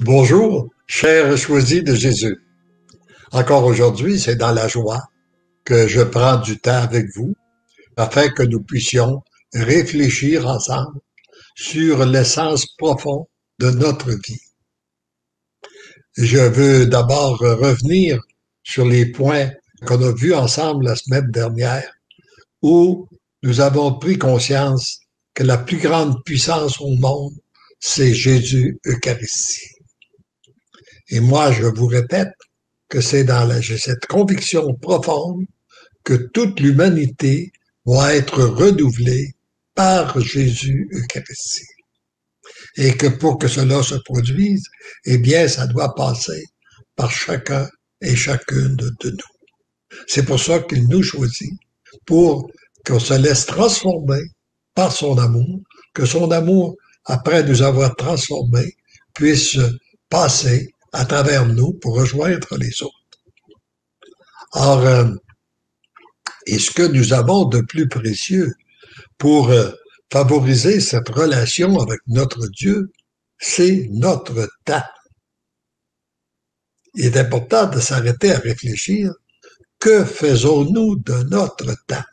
Bonjour, chers choisis de Jésus. Encore aujourd'hui, c'est dans la joie que je prends du temps avec vous afin que nous puissions réfléchir ensemble sur l'essence profonde de notre vie. Je veux d'abord revenir sur les points qu'on a vus ensemble la semaine dernière où nous avons pris conscience que la plus grande puissance au monde, c'est Jésus Eucharistie. Et moi, je vous répète que j'ai cette conviction profonde que toute l'humanité va être renouvelée par Jésus Eucharistie. Et que pour que cela se produise, eh bien, ça doit passer par chacun et chacune de nous. C'est pour ça qu'il nous choisit, pour qu'on se laisse transformer par son amour, que son amour, après nous avoir transformés, puisse passer à travers nous pour rejoindre les autres. Or, et ce que nous avons de plus précieux pour favoriser cette relation avec notre Dieu, c'est notre temps. Il est important de s'arrêter à réfléchir. Que faisons-nous de notre temps?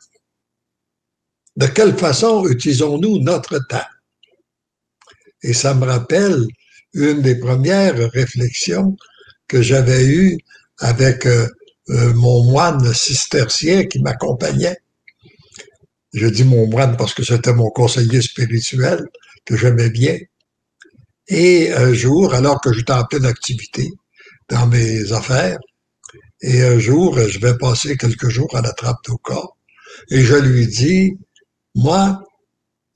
De quelle façon utilisons-nous notre temps? Et ça me rappelle une des premières réflexions que j'avais eues avec mon moine cistercien qui m'accompagnait. Je dis mon moine parce que c'était mon conseiller spirituel que j'aimais bien. Et un jour, alors que j'étais en pleine activité dans mes affaires, et un jour, je vais passer quelques jours à la trappe au corps, et je lui dis, moi,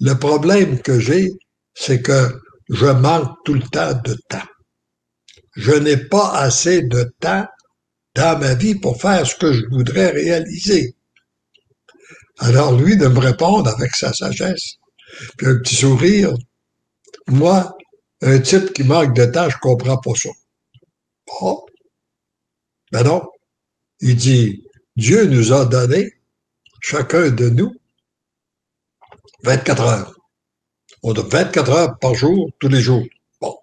le problème que j'ai, c'est que je manque tout le temps de temps. Je n'ai pas assez de temps dans ma vie pour faire ce que je voudrais réaliser. Alors lui de me répondre avec sa sagesse, puis un petit sourire, moi, un type qui manque de temps, je comprends pas ça. Oh, ben non. Il dit, Dieu nous a donné, chacun de nous, 24 heures. On a 24 heures par jour, tous les jours. Bon.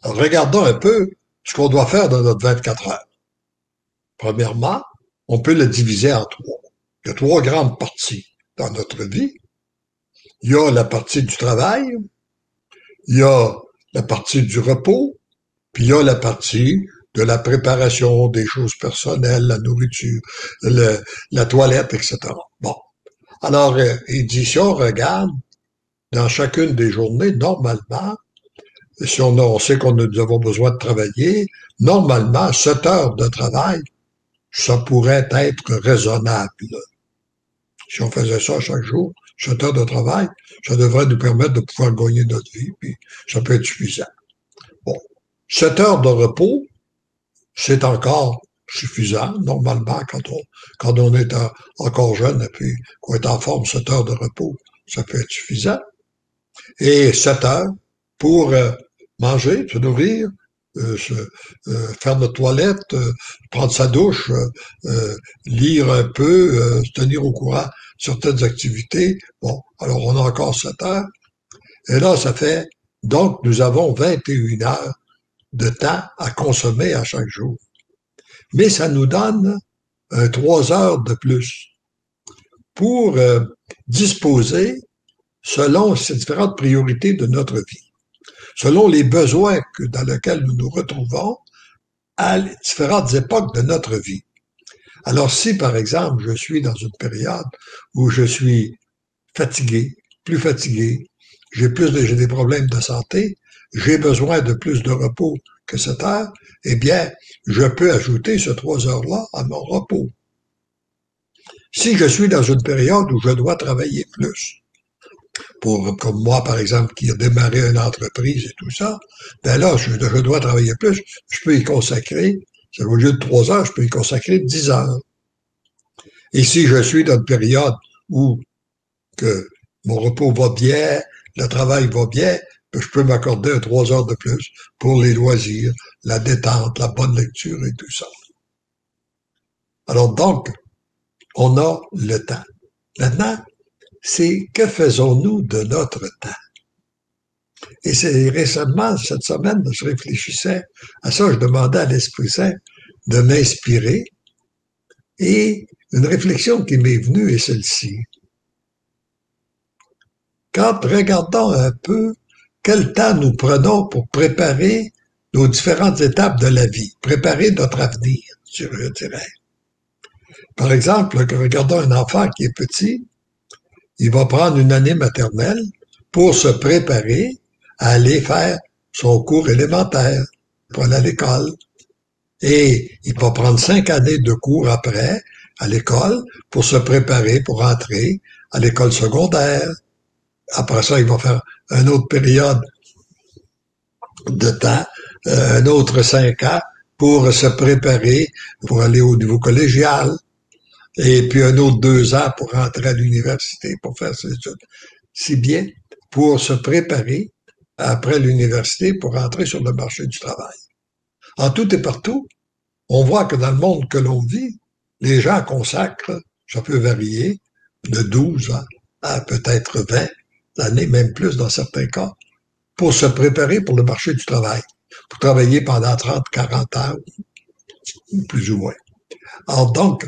Alors, regardons un peu ce qu'on doit faire dans notre 24 heures. Premièrement, on peut le diviser en trois. Il y a trois grandes parties dans notre vie. Il y a la partie du travail, il y a la partie du repos, puis il y a la partie de la préparation des choses personnelles, la nourriture, la toilette, etc. Bon. Alors, il dit, si on regarde dans chacune des journées, normalement, si on sait qu'on nous avons besoin de travailler, normalement, 7 heures de travail, ça pourrait être raisonnable. Si on faisait ça chaque jour, 7 heures de travail, ça devrait nous permettre de pouvoir gagner notre vie, puis ça peut être suffisant. Bon. 7 heures de repos, c'est encore suffisant, normalement, quand on est encore jeune et puis qu'on est en forme, 7 heures de repos, ça peut être suffisant. Et 7 heures pour manger, se nourrir, faire notre toilette, prendre sa douche, lire un peu, se tenir au courant de certaines activités. Bon, alors on a encore 7 heures. Et là, ça fait, donc nous avons 21 heures de temps à consommer à chaque jour. Mais ça nous donne 3 heures de plus pour disposer selon ces différentes priorités de notre vie, selon les besoins dans lesquels nous nous retrouvons à différentes époques de notre vie. Alors si, par exemple, je suis dans une période où je suis fatigué, plus fatigué, j'ai des problèmes de santé, j'ai besoin de plus de repos que 7 heures, eh bien, je peux ajouter ces 3 heures-là à mon repos. Si je suis dans une période où je dois travailler plus, comme moi, par exemple, qui a démarré une entreprise et tout ça, ben là, je dois travailler plus, je peux y consacrer, au lieu de 3 heures, je peux y consacrer 10 heures. Et si je suis dans une période où que mon repos va bien, le travail va bien, ben je peux m'accorder 3 heures de plus pour les loisirs, la détente, la bonne lecture et tout ça. Alors donc, on a le temps. Maintenant, c'est que faisons-nous de notre temps? Et c'est récemment, cette semaine, je réfléchissais à ça, je demandais à l'Esprit Saint de m'inspirer. Et une réflexion qui m'est venue est celle-ci. Quand regardons un peu quel temps nous prenons pour préparer nos différentes étapes de la vie, préparer notre avenir, je dirais. Par exemple, regardons un enfant qui est petit, il va prendre une année maternelle pour se préparer à aller faire son cours élémentaire, pour aller à l'école. Et il va prendre 5 années de cours après, à l'école, pour se préparer pour entrer à l'école secondaire. Après ça, il va faire une autre période de temps, un autre 5 ans, pour se préparer pour aller au niveau collégial. Et puis un autre 2 ans pour rentrer à l'université, pour faire ses études. Si bien pour se préparer après l'université pour rentrer sur le marché du travail. En tout et partout, on voit que dans le monde que l'on vit, les gens consacrent, ça peut varier, de 12 ans à peut-être 20 années, même plus dans certains cas, pour se préparer pour le marché du travail, pour travailler pendant 30, 40 ans, plus ou moins. Alors donc,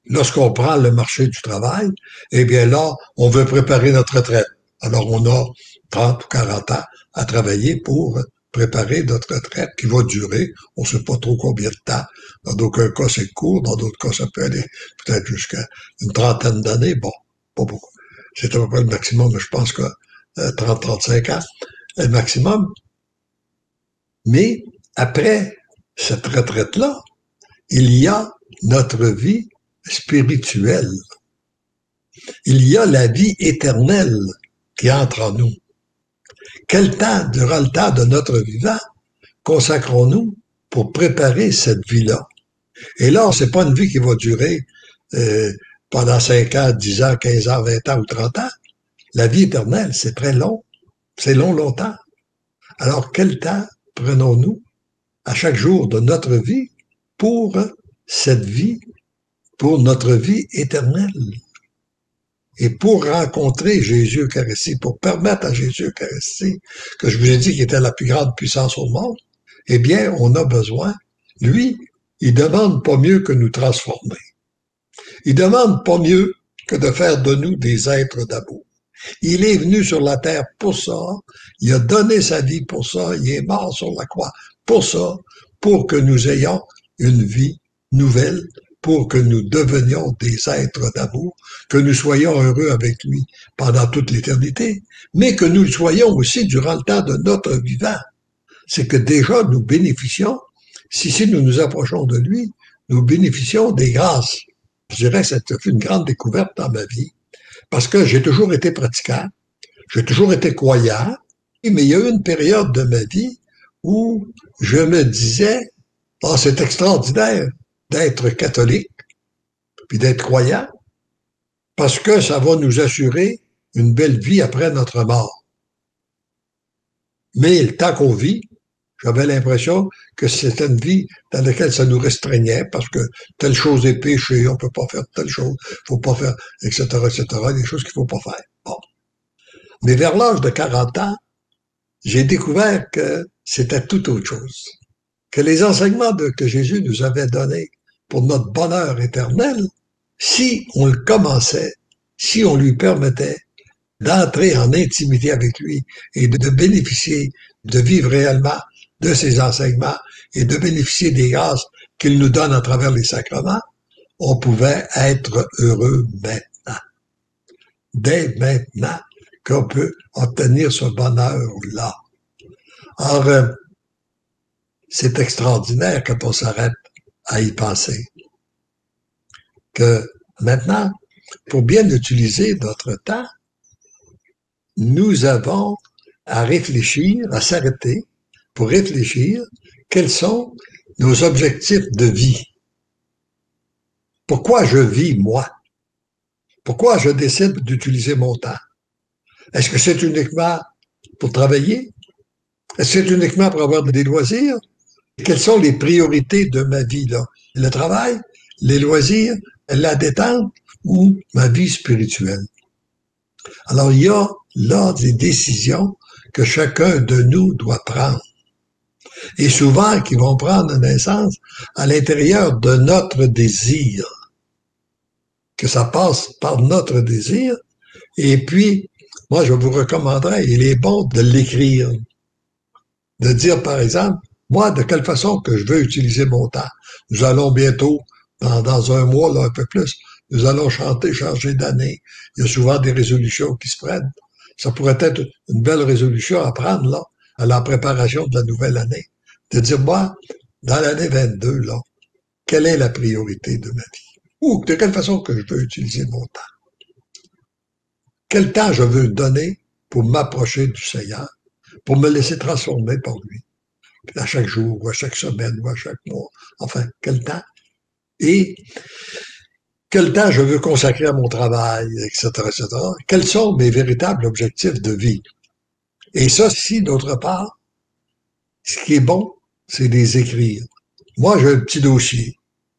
lorsqu'on prend le marché du travail, eh bien là, on veut préparer notre retraite. Alors on a 30 ou 40 ans à travailler pour préparer notre retraite qui va durer, on ne sait pas trop combien de temps. Dans d'aucuns cas, c'est court, dans d'autres cas, ça peut aller peut-être jusqu'à une trentaine d'années. Bon, pas beaucoup. C'est à peu près le maximum, mais je pense que 30-35 ans est le maximum. Mais après cette retraite-là, il y a notre vie spirituelle. Il y a la vie éternelle qui entre en nous. Quel temps, durant le temps de notre vivant, consacrons-nous pour préparer cette vie-là? Et là, c'est pas une vie qui va durer pendant 5 ans, 10 ans, 15 ans, 20 ans ou 30 ans. La vie éternelle, c'est très long. C'est long, longtemps. Alors, quel temps prenons-nous à chaque jour de notre vie pour cette vie, pour notre vie éternelle? Et pour rencontrer Jésus Eucharistie, pour permettre à Jésus Eucharistie, que je vous ai dit qu'il était la plus grande puissance au monde, eh bien, on a besoin, lui, il demande pas mieux que nous transformer. Il demande pas mieux que de faire de nous des êtres d'amour. Il est venu sur la terre pour ça, il a donné sa vie pour ça, il est mort sur la croix pour ça, pour que nous ayons une vie nouvelle, pour que nous devenions des êtres d'amour, que nous soyons heureux avec lui pendant toute l'éternité, mais que nous le soyons aussi durant le temps de notre vivant. C'est que déjà nous bénéficions, si nous nous approchons de lui, nous bénéficions des grâces. Je dirais que c'est une grande découverte dans ma vie, parce que j'ai toujours été pratiquant, j'ai toujours été croyant, mais il y a eu une période de ma vie où je me disais, oh, c'est extraordinaire d'être catholique, puis d'être croyant, parce que ça va nous assurer une belle vie après notre mort. Mais le temps qu'on vit, j'avais l'impression que c'était une vie dans laquelle ça nous restreignait, parce que telle chose est péché, on peut pas faire telle chose, faut pas faire, etc., des choses qu'il faut pas faire. Bon. Mais vers l'âge de 40 ans, j'ai découvert que c'était tout autre chose. Que les enseignements que Jésus nous avait donnés pour notre bonheur éternel, si on le commençait, si on lui permettait d'entrer en intimité avec lui et de bénéficier, de vivre réellement de ses enseignements et de bénéficier des grâces qu'il nous donne à travers les sacrements, on pouvait être heureux maintenant. Dès maintenant qu'on peut obtenir ce bonheur-là. Or, c'est extraordinaire quand on s'arrête à y penser. Que maintenant, pour bien utiliser notre temps, nous avons à réfléchir, à s'arrêter pour réfléchir quels sont nos objectifs de vie. Pourquoi je vis, moi? Pourquoi je décide d'utiliser mon temps? Est-ce que c'est uniquement pour travailler? Est-ce que c'est uniquement pour avoir des loisirs? Quelles sont les priorités de ma vie, là? Le travail, les loisirs, la détente ou ma vie spirituelle? Alors, il y a là des décisions que chacun de nous doit prendre. Et souvent, qui vont prendre naissance à l'intérieur de notre désir. Que ça passe par notre désir. Et puis, moi, je vous recommanderais, il est bon de l'écrire. De dire, par exemple, moi, de quelle façon que je veux utiliser mon temps. Nous allons bientôt, dans un mois, là, un peu plus, nous allons changer d'année. Il y a souvent des résolutions qui se prennent. Ça pourrait être une belle résolution à prendre, là, à la préparation de la nouvelle année. De dire, moi, dans l'année 22, là, quelle est la priorité de ma vie? Ou de quelle façon que je veux utiliser mon temps? Quel temps je veux donner pour m'approcher du Seigneur, pour me laisser transformer par lui? À chaque jour, ou à chaque semaine, ou à chaque mois. Enfin, quel temps? Et quel temps je veux consacrer à mon travail, etc., etc. Quels sont mes véritables objectifs de vie? Et ça, si, d'autre part, ce qui est bon, c'est les écrire. Moi, j'ai un petit dossier,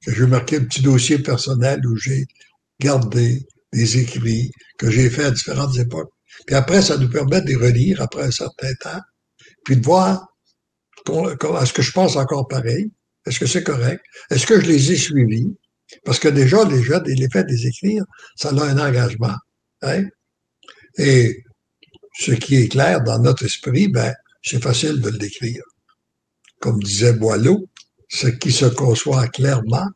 que je vais marquer un petit dossier personnel où j'ai gardé des écrits que j'ai fait à différentes époques. Puis après, ça nous permet de les relire après un certain temps, puis de voir est-ce que je pense encore pareil? Est-ce que c'est correct? Est-ce que je les ai suivis? Parce que déjà, les faits des écrire, ça a un engagement. Hein? Et ce qui est clair dans notre esprit, ben, c'est facile de l'écrire. Comme disait Boileau, ce qui se conçoit clairement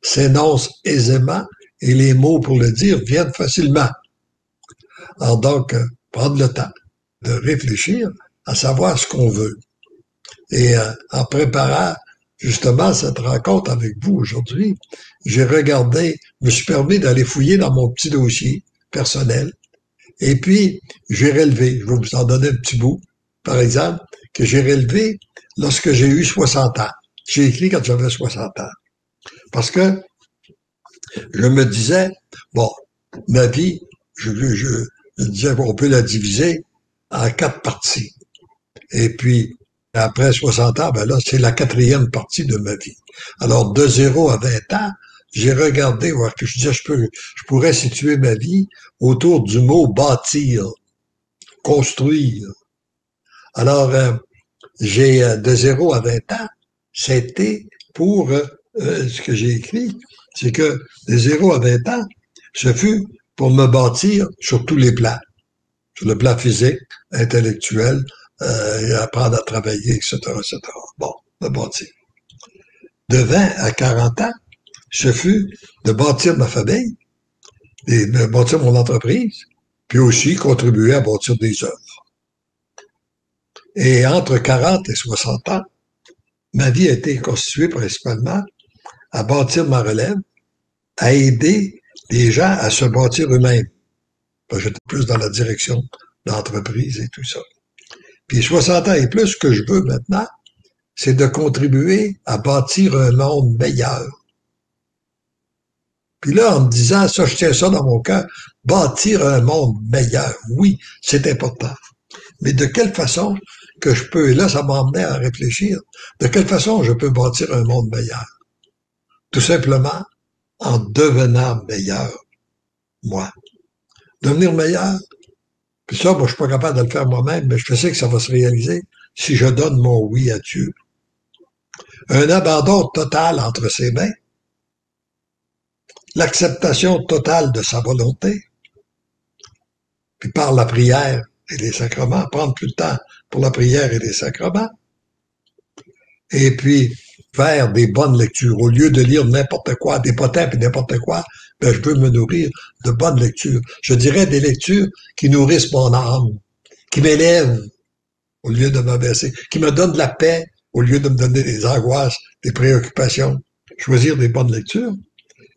s'énonce aisément et les mots pour le dire viennent facilement. Alors donc, prendre le temps de réfléchir à savoir ce qu'on veut. Et en préparant justement cette rencontre avec vous aujourd'hui, j'ai regardé, me suis permis d'aller fouiller dans mon petit dossier personnel. Et puis, j'ai relevé, je vais vous en donner un petit bout, par exemple, que j'ai relevé lorsque j'ai eu 60 ans. J'ai écrit quand j'avais 60 ans. Parce que je me disais, bon, ma vie, je disais qu'on peut la diviser en 4 parties. Et puis, après 60 ans, ben là, c'est la 4e partie de ma vie. Alors, de 0 à 20 ans, j'ai regardé, voir que je disais, je pourrais situer ma vie autour du mot bâtir, construire. Alors, j'ai de 0 à 20 ans, c'était pour ce que j'ai écrit, c'est que de 0 à 20 ans, ce fut pour me bâtir sur tous les plans. Sur le plan physique, intellectuel, et apprendre à travailler, etc., etc. Bon, me bâtir. De 20 à 40 ans, ce fut de bâtir ma famille, de bâtir mon entreprise, puis aussi contribuer à bâtir des œuvres. Et entre 40 et 60 ans, ma vie a été constituée principalement à bâtir ma relève, à aider les gens à se bâtir eux-mêmes. J'étais plus dans la direction d'entreprise et tout ça. Puis 60 ans et plus, ce que je veux maintenant, c'est de contribuer à bâtir un monde meilleur. Puis là, en me disant, ça, je tiens ça dans mon cœur, bâtir un monde meilleur, oui, c'est important. Mais de quelle façon que je peux, et là, ça m'emmenait à réfléchir, de quelle façon je peux bâtir un monde meilleur? Tout simplement en devenant meilleur, moi. Devenir meilleur, puis ça, moi, je suis pas capable de le faire moi-même, mais je sais que ça va se réaliser si je donne mon oui à Dieu. Un abandon total entre ses mains, l'acceptation totale de sa volonté, puis par la prière et les sacrements, prendre plus de temps pour la prière et les sacrements, et puis faire des bonnes lectures. Au lieu de lire n'importe quoi, des potins et n'importe quoi, ben, je veux me nourrir de bonnes lectures. Je dirais des lectures qui nourrissent mon âme, qui m'élèvent au lieu de m'abaisser, qui me donnent de la paix au lieu de me donner des angoisses, des préoccupations. Choisir des bonnes lectures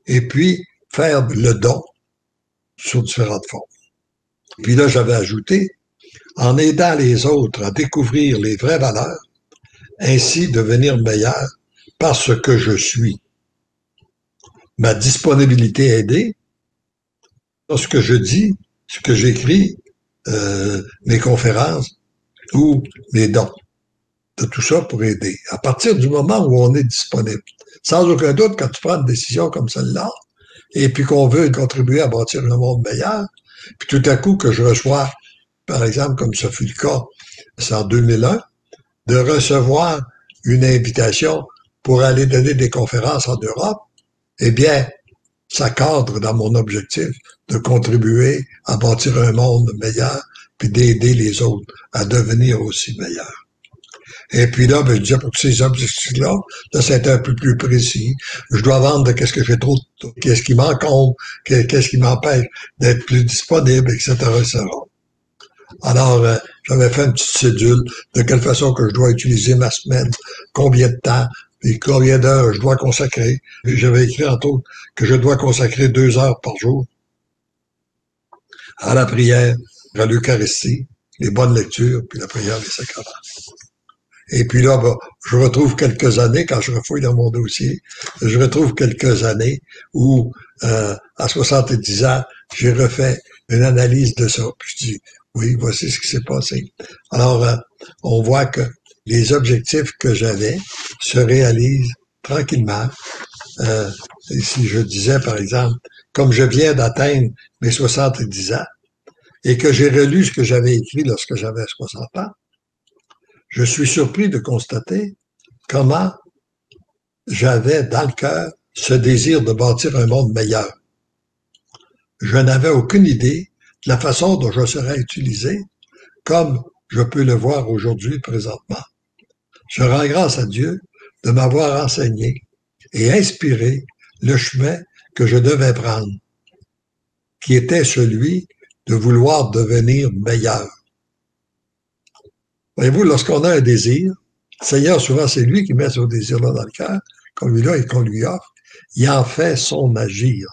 et puis faire le don sous différentes formes. Puis là, j'avais ajouté, en aidant les autres à découvrir les vraies valeurs, ainsi devenir meilleur parce que je suis. Ma disponibilité aidée, ce que je dis, ce que j'écris, mes conférences ou mes dons. De tout ça pour aider. À partir du moment où on est disponible. Sans aucun doute, quand tu prends une décision comme celle-là, et puis qu'on veut contribuer à bâtir un monde meilleur, puis tout à coup que je reçois par exemple, comme ce fut le cas, c'est en 2001, de recevoir une invitation pour aller donner des conférences en Europe, eh bien, ça cadre dans mon objectif de contribuer à bâtir un monde meilleur, puis d'aider les autres à devenir aussi meilleurs. Et puis là, ben, je disais, pour tous ces objectifs-là, là, ça a été un peu plus précis. Je dois vendre de qu'est-ce que j'ai trop, qu'est-ce qui m'encombre, qu'est-ce qui m'empêche d'être plus disponible, etc., etc. Alors, j'avais fait une petite cédule de quelle façon que je dois utiliser ma semaine, combien de temps, et combien d'heures je dois consacrer. J'avais écrit entre autres que je dois consacrer 2 heures par jour à la prière, à l'Eucharistie, les bonnes lectures, puis la prière des sacrements. Et puis là, ben, je retrouve quelques années, quand je refouille dans mon dossier, je retrouve quelques années où, à 70 ans, j'ai refait une analyse de ça. Puis je dis, oui, voici ce qui s'est passé. Alors, on voit que les objectifs que j'avais se réalisent tranquillement. Et si je disais, par exemple, comme je viens d'atteindre mes 70 ans et que j'ai relu ce que j'avais écrit lorsque j'avais 60 ans, je suis surpris de constater comment j'avais dans le cœur ce désir de bâtir un monde meilleur. Je n'avais aucune idée de la façon dont je serais utilisé, comme je peux le voir aujourd'hui présentement. Je rends grâce à Dieu de m'avoir enseigné et inspiré le chemin que je devais prendre, qui était celui de vouloir devenir meilleur. Voyez-vous, lorsqu'on a un désir, le Seigneur, souvent, c'est lui qui met ce désir-là dans le cœur, qu'on lui a et qu'on lui offre. Il en fait son agir.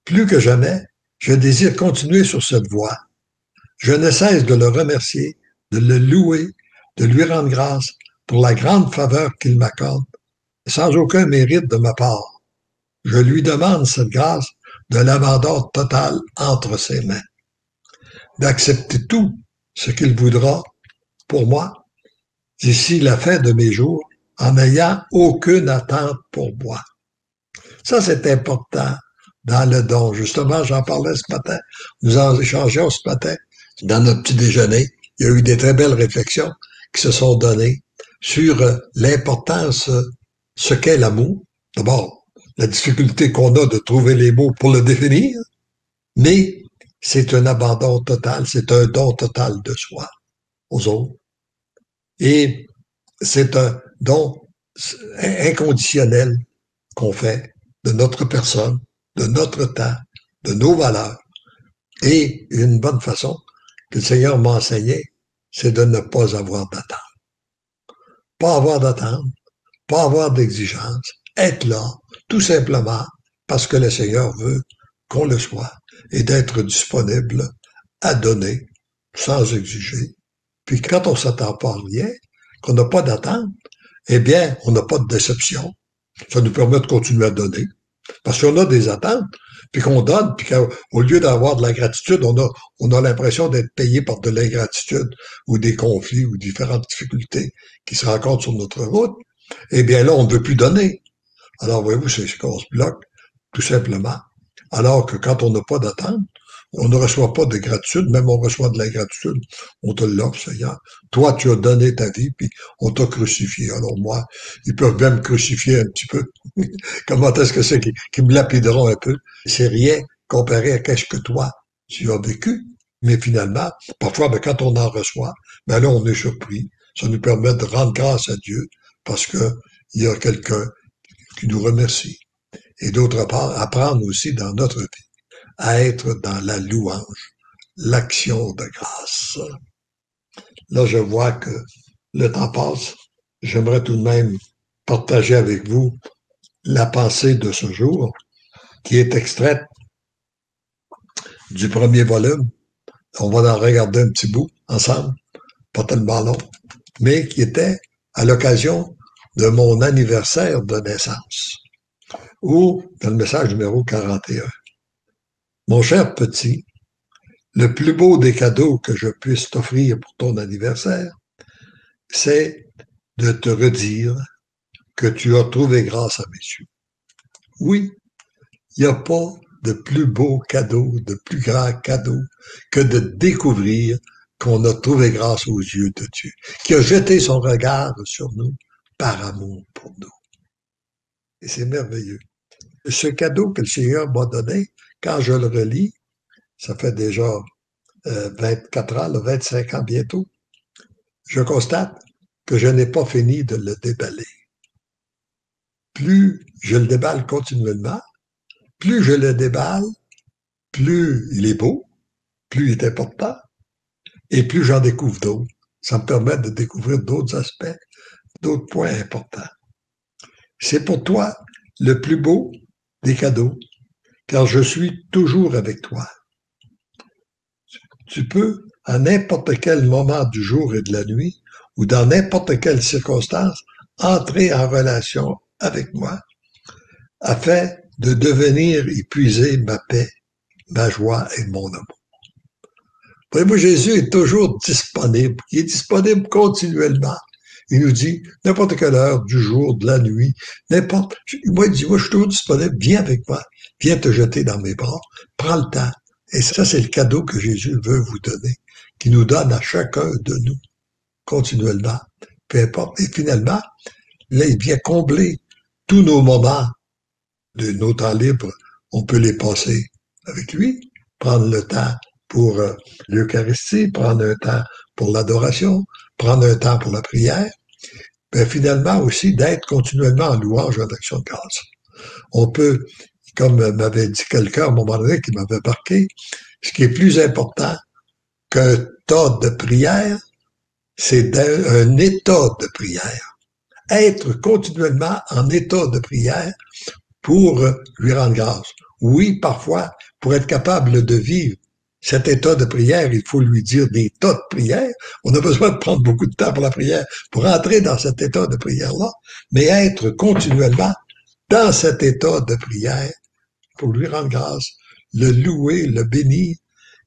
Plus que jamais, je désire continuer sur cette voie. Je ne cesse de le remercier, de le louer, de lui rendre grâce pour la grande faveur qu'il m'accorde, sans aucun mérite de ma part. Je lui demande cette grâce de l'abandon total entre ses mains, d'accepter tout ce qu'il voudra pour moi d'ici la fin de mes jours, en n'ayant aucune attente pour moi. Ça, c'est important dans le don. Justement, j'en parlais ce matin. Nous en échangeons ce matin dans notre petit déjeuner. Il y a eu des très belles réflexions qui se sont données sur l'importance, ce qu'est l'amour. D'abord, la difficulté qu'on a de trouver les mots pour le définir, mais c'est un abandon total, c'est un don total de soi aux autres. Et c'est un don inconditionnel qu'on fait de notre personne, de notre temps, de nos valeurs. Et une bonne façon que le Seigneur m'a enseigné, c'est de ne pas avoir d'attente. Pas avoir d'attente, pas avoir d'exigence, être là, tout simplement parce que le Seigneur veut qu'on le soit et d'être disponible à donner sans exiger. Puis quand on s'attend pas à rien, qu'on n'a pas d'attente, eh bien, on n'a pas de déception. Ça nous permet de continuer à donner. Parce qu'on a des attentes, puis qu'on donne, puis qu'au lieu d'avoir de la gratitude, on a l'impression d'être payé par de l'ingratitude ou des conflits ou différentes difficultés qui se rencontrent sur notre route. Eh bien là, on ne veut plus donner. Alors, voyez-vous, c'est ce qu'on se bloque, tout simplement. Alors que quand on n'a pas d'attente, on ne reçoit pas de gratitude, même on reçoit de l'ingratitude. On te l'offre, Seigneur. Toi, tu as donné ta vie, puis on t'a crucifié. Alors moi, ils peuvent même me crucifier un petit peu. Comment est-ce que c'est qu'ils me lapideront un peu? C'est rien comparé à ce que toi, tu as vécu. Mais finalement, parfois, ben, quand on en reçoit, ben là, on est surpris. Ça nous permet de rendre grâce à Dieu parce que il y a quelqu'un qui nous remercie. Et d'autre part, apprendre aussi dans notre vie à être dans la louange, l'action de grâce. Là, je vois que le temps passe. J'aimerais tout de même partager avec vous la pensée de ce jour, qui est extraite du premier volume. On va en regarder un petit bout ensemble, pas tellement long, mais qui était à l'occasion de mon anniversaire de naissance, ou dans le message numéro 41. Mon cher petit, le plus beau des cadeaux que je puisse t'offrir pour ton anniversaire, c'est de te redire que tu as trouvé grâce à mes yeux. Oui, il n'y a pas de plus beau cadeau, de plus grand cadeau que de découvrir qu'on a trouvé grâce aux yeux de Dieu, qui a jeté son regard sur nous par amour pour nous. Et c'est merveilleux. Ce cadeau que le Seigneur m'a donné, quand je le relis, ça fait déjà 24 ans, 25 ans bientôt, je constate que je n'ai pas fini de le déballer. Plus je le déballe continuellement, plus je le déballe, plus il est beau, plus il est important, et plus j'en découvre d'autres. Ça me permet de découvrir d'autres aspects, d'autres points importants. C'est pour toi le plus beau des cadeaux, car je suis toujours avec toi. Tu peux, à n'importe quel moment du jour et de la nuit, ou dans n'importe quelle circonstance, entrer en relation avec moi, afin de devenir y puiser ma paix, ma joie et mon amour. Voyez-vous, Jésus est toujours disponible. Il est disponible continuellement. Il nous dit, n'importe quelle heure du jour, de la nuit, n'importe. Moi, il dit, moi, je suis toujours disponible. Viens avec moi. Viens te jeter dans mes bras. Prends le temps. Et ça, c'est le cadeau que Jésus veut vous donner, qui nous donne à chacun de nous, continuellement. Peu importe. Et finalement, là, il vient combler tous nos moments de nos temps libres. On peut les passer avec lui, prendre le temps pour l'Eucharistie, prendre un temps pour l'adoration, prendre un temps pour la prière, mais finalement aussi d'être continuellement en louange en action de grâce. On peut, comme m'avait dit quelqu'un à un moment donné qui m'avait marqué, ce qui est plus important qu'un tas de prière, c'est un état de prière. Être continuellement en état de prière pour lui rendre grâce. Oui, parfois, pour être capable de vivre cet état de prière, il faut lui dire des tas de prières. On a besoin de prendre beaucoup de temps pour la prière, pour entrer dans cet état de prière-là, mais être continuellement dans cet état de prière pour lui rendre grâce, le louer, le bénir.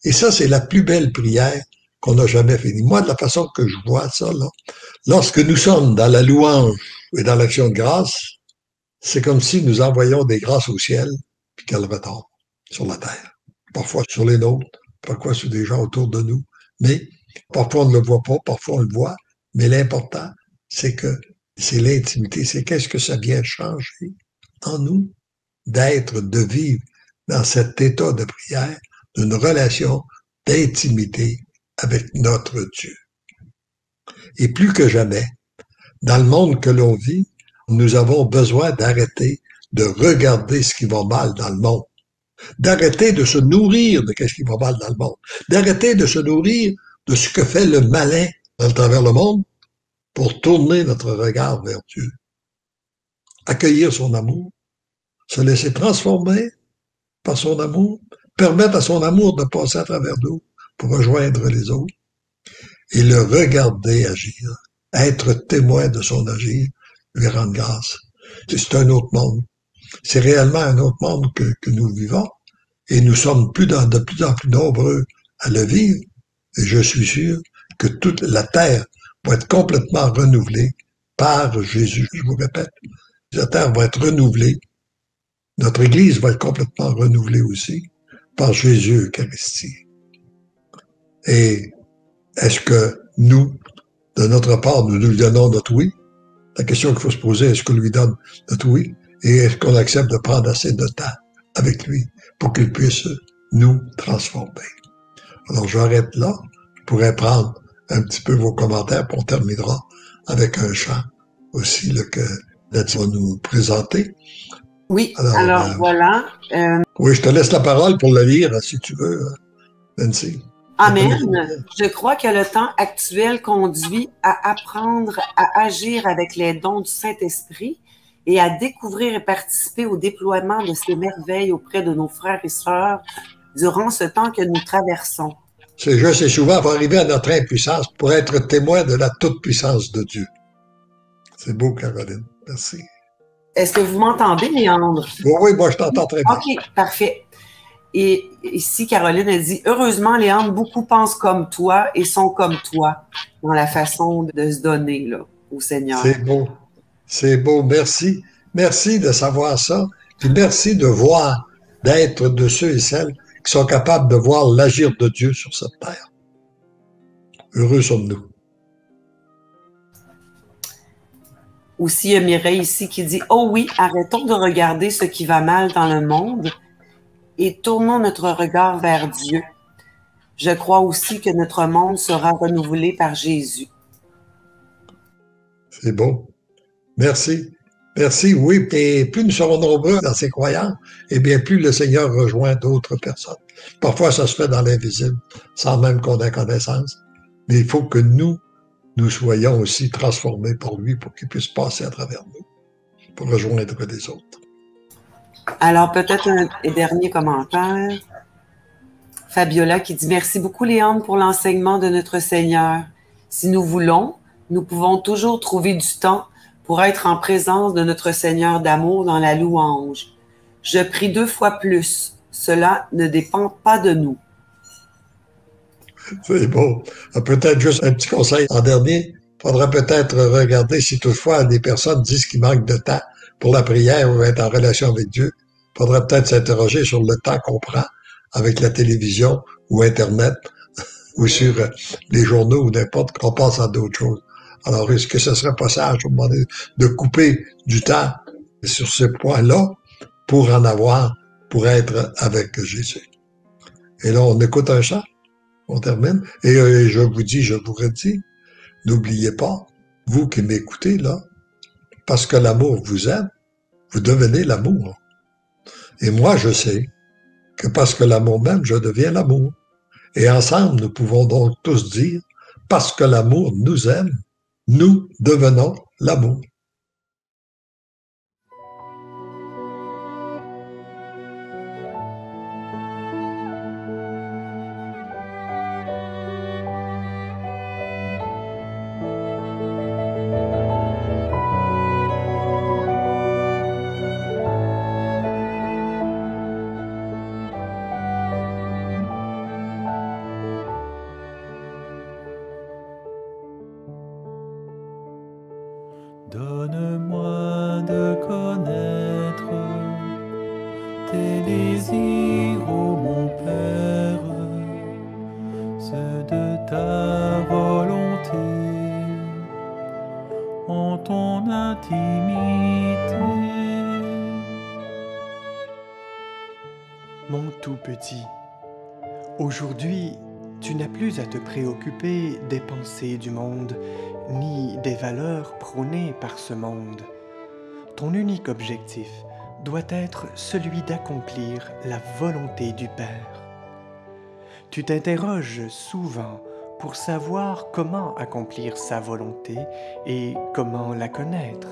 Et ça, c'est la plus belle prière qu'on n'a jamais finie. Moi, de la façon que je vois ça, là, lorsque nous sommes dans la louange et dans l'action de grâce, c'est comme si nous envoyions des grâces au ciel, puis qu'elles retombent sur la terre. Parfois sur les nôtres, parfois sur des gens autour de nous. Mais parfois on ne le voit pas, parfois on le voit. Mais l'important, c'est que c'est l'intimité. C'est qu'est-ce que ça vient changer en nous d'être, de vivre dans cet état de prière, d'une relation d'intimité avec notre Dieu. Et plus que jamais, dans le monde que l'on vit, nous avons besoin d'arrêter de regarder ce qui va mal dans le monde, d'arrêter de se nourrir de ce qui va mal dans le monde, d'arrêter de se nourrir de ce que fait le malin à travers le monde pour tourner notre regard vers Dieu. Accueillir son amour, se laisser transformer par son amour, permettre à son amour de passer à travers nous pour rejoindre les autres et le regarder agir, être témoin de son agir, lui rendre grâce. C'est un autre monde. C'est réellement un autre monde que nous vivons et nous sommes de plus en plus nombreux à le vivre et je suis sûr que toute la terre va être complètement renouvelée par Jésus. Je vous répète, la terre va être renouvelée. Notre Église va être complètement renouvelée aussi par Jésus Eucharistie. Et est-ce que nous, de notre part, nous lui donnons notre oui? La question qu'il faut se poser, est-ce qu'on lui donne notre oui? Et est-ce qu'on accepte de prendre assez de temps avec lui pour qu'il puisse nous transformer? Alors, j'arrête là. Je pourrais prendre un petit peu vos commentaires, puis on terminera avec un chant aussi là, que Letty va nous présenter. Oui, alors voilà. Oui, je te laisse la parole pour le lire, si tu veux, Nancy. Amen. Je crois que le temps actuel conduit à apprendre à agir avec les dons du Saint-Esprit et à découvrir et participer au déploiement de ces merveilles auprès de nos frères et sœurs durant ce temps que nous traversons. C'est juste et souvent pour arriver à notre impuissance, pour être témoin de la toute-puissance de Dieu. C'est beau, Caroline. Merci. Est-ce que vous m'entendez, Léandre? Oui, moi je t'entends très bien. OK, parfait. Et ici, Caroline a dit, heureusement, Léandre, beaucoup pensent comme toi et sont comme toi dans la façon de se donner là, au Seigneur. C'est beau. C'est beau. Merci. Merci de savoir ça. Puis merci de voir d'être de ceux et celles qui sont capables de voir l'agir de Dieu sur cette terre. Heureux sommes-nous. Aussi, il y a Mireille ici qui dit « Oh oui, arrêtons de regarder ce qui va mal dans le monde et tournons notre regard vers Dieu. Je crois aussi que notre monde sera renouvelé par Jésus. » C'est beau. Merci. Merci, oui. Et plus nous serons nombreux dans ces croyances, eh bien, plus le Seigneur rejoint d'autres personnes. Parfois, ça se fait dans l'invisible, sans même qu'on ait connaissance. Mais il faut que nous soyons aussi transformés par lui pour qu'il puisse passer à travers nous, pour rejoindre les autres. Alors, peut-être un dernier commentaire. Fabiola qui dit « Merci beaucoup, Léandre, pour l'enseignement de notre Seigneur. Si nous voulons, nous pouvons toujours trouver du temps pour être en présence de notre Seigneur d'amour dans la louange. Je prie 2 fois plus. Cela ne dépend pas de nous. » C'est beau. Peut-être juste un petit conseil en dernier. Il faudrait peut-être regarder si toutefois des personnes disent qu'il manque de temps pour la prière ou être en relation avec Dieu. Il faudrait peut-être s'interroger sur le temps qu'on prend avec la télévision ou Internet ou sur les journaux ou n'importe, qu'on passe à d'autres choses. Alors, est-ce que ce serait pas sage de couper du temps sur ce point-là pour en avoir, pour être avec Jésus? Et là, on écoute un chant, on termine. Et je vous dis, je vous redis, n'oubliez pas, vous qui m'écoutez là, parce que l'amour vous aime, vous devenez l'amour. Et moi, je sais que parce que l'amour m'aime, je deviens l'amour. Et ensemble, nous pouvons donc tous dire, parce que l'amour nous aime, nous devenons l'amour. Donne-moi de connaître tes désirs, ô mon Père, ceux de ta volonté, en ton intimité. Mon tout petit, aujourd'hui, tu n'as plus à te préoccuper des pensées du monde, ni des valeurs prônées par ce monde. Ton unique objectif doit être celui d'accomplir la volonté du Père. Tu t'interroges souvent pour savoir comment accomplir sa volonté et comment la connaître.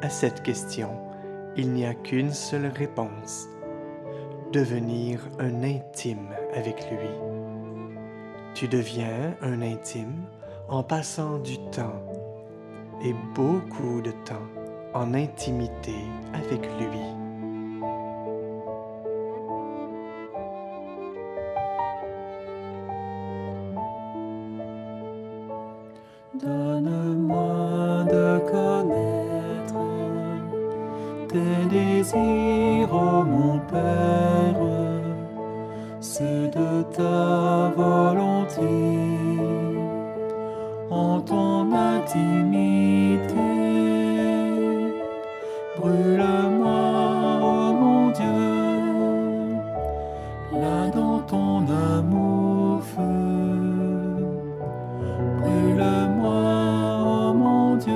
À cette question, il n'y a qu'une seule réponse: devenir un intime avec lui. Tu deviens un intime en passant du temps, et beaucoup de temps, en intimité avec lui. Donne-moi de connaître tes désirs, ô mon Père, ceux de ta volonté, en ton intimité. Brûle-moi, ô mon Dieu, là dans ton amour feu. Brûle-moi, ô mon Dieu,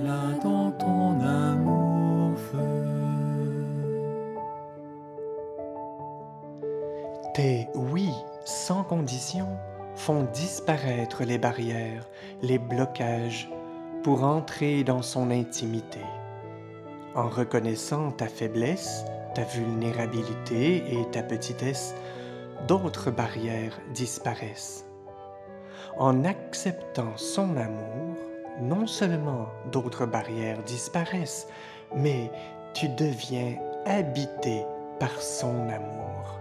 là dans ton amour feu. Tes oui sans condition font disparaître les barrières, les blocages pour entrer dans son intimité. En reconnaissant ta faiblesse, ta vulnérabilité et ta petitesse, d'autres barrières disparaissent. En acceptant son amour, non seulement d'autres barrières disparaissent, mais tu deviens habité par son amour.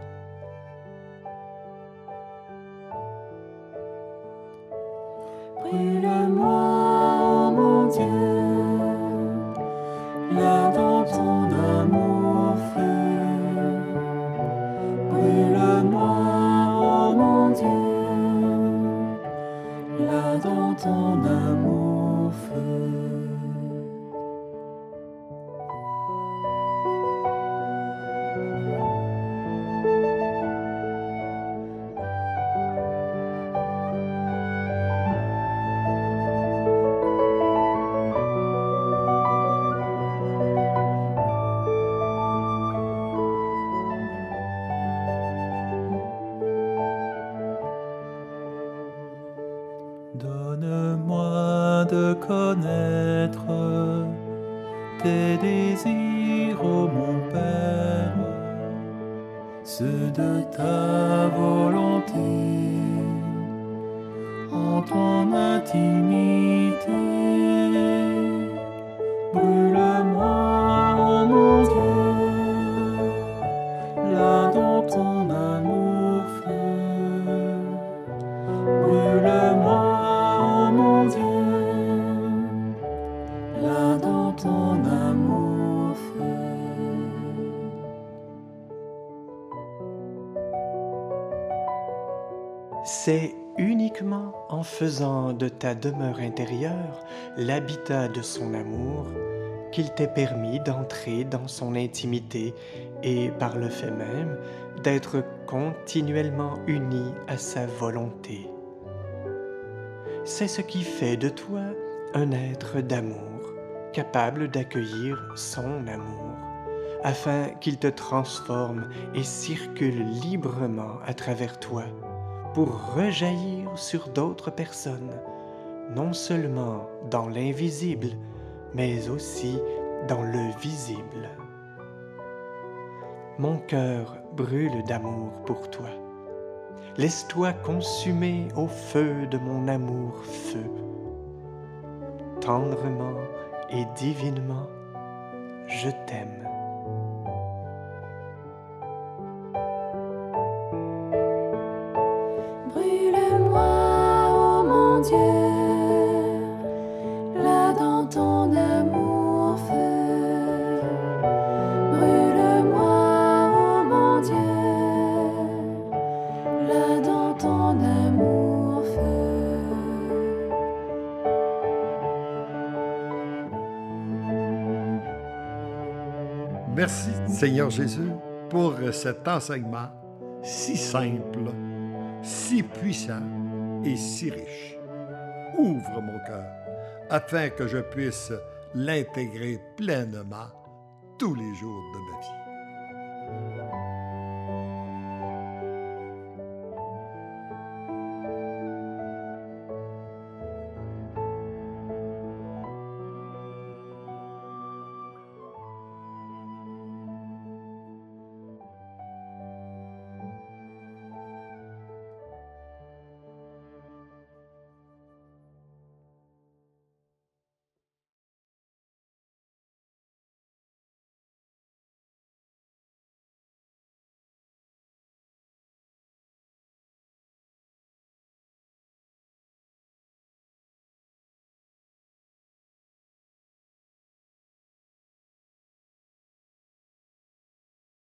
Brûle-moi, ô mon Dieu, là dans ton amour. de connaître tes désirs, ô mon Père, ceux de ta volonté, en ton intimité. Brûle-moi, ô mon Dieu, là dans ton amour feu. Brûle-moi, ô mon Dieu, là dans ton amour feu. C'est uniquement en faisant de ta demeure intérieure l'habitat de son amour qu'il t'est permis d'entrer dans son intimité et, par le fait même, d'être continuellement uni à sa volonté. C'est ce qui fait de toi un être d'amour, capable d'accueillir son amour, afin qu'il te transforme et circule librement à travers toi, pour rejaillir sur d'autres personnes, non seulement dans l'invisible, mais aussi dans le visible. Mon cœur brûle d'amour pour toi. Laisse-toi consumer au feu de mon amour-feu. Tendrement et divinement, je t'aime. Brûle-moi, ô mon Dieu, là dans ton amour feu. Brûle-moi, ô mon Dieu, là dans ton amour feu. Merci, Seigneur Jésus, pour cet enseignement si simple, si puissant et si riche. Ouvre mon cœur afin que je puisse l'intégrer pleinement tous les jours de ma vie.